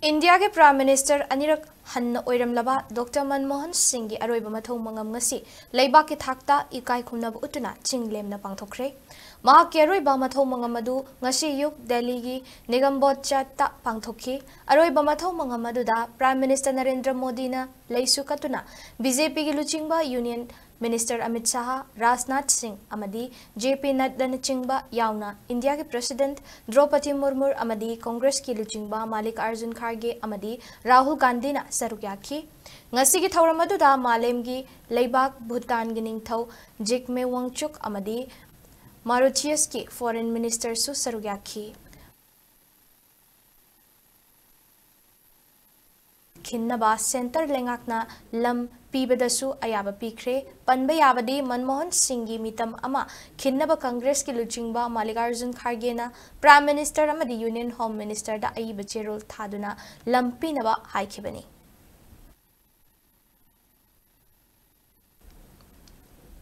India के prime minister अनिरक हन्न ओइरमलबा डॉक्टर मनमोहन सिंह की अरोइब मथौ मंगम ngasi लेबाक के थाकता इकाई खुमनब उतुना चिंगलेमना पांगथोखरे महाक के अरोइब मथौ मंगम अदु ngasi युग दिल्ली की निगमबोध चाता पांगथोखी अरोइब मथौ मंगम अदुदा प्राइम मिनिस्टर नरेंद्र मोदी ना लेसु कतुना बीजेपी की लुचिंगबा यूनियन मिनिस्टर अमित शाह राजनाथ सिंह अमदी जेपी नड्डा चिंगबा यावना इंडिया के प्रेसिडेंट द्रौपदी मुर्मू अमदी कांग्रेस की लुचिंगबा मल्लिकार्जुन खड़गे अमदी राहुल गांधी ना सरुक याखी ngasi की थौरम अदुदा मालेम की लेबाक भूटान की निंगथौ जिग्मे वांगचुक अमदी मॉरिशस की फॉरेन मिनिस्टर सु सरुक याखी खिन्नबा सेंटर लेंगाकना लम पीबदसु अयाब पीख्रे पनबा याबदी मनमोहन सिंह की मितम अमा खिन्नबा कांग्रेस की लुचिंगबा मल्लिकार्जुन खड़गे ना प्राइम मिनिस्टर अमदी यूनियन होम मिनिस्टर दा अईब चेरोल थादुना लम पीनबा हाइखिबनी।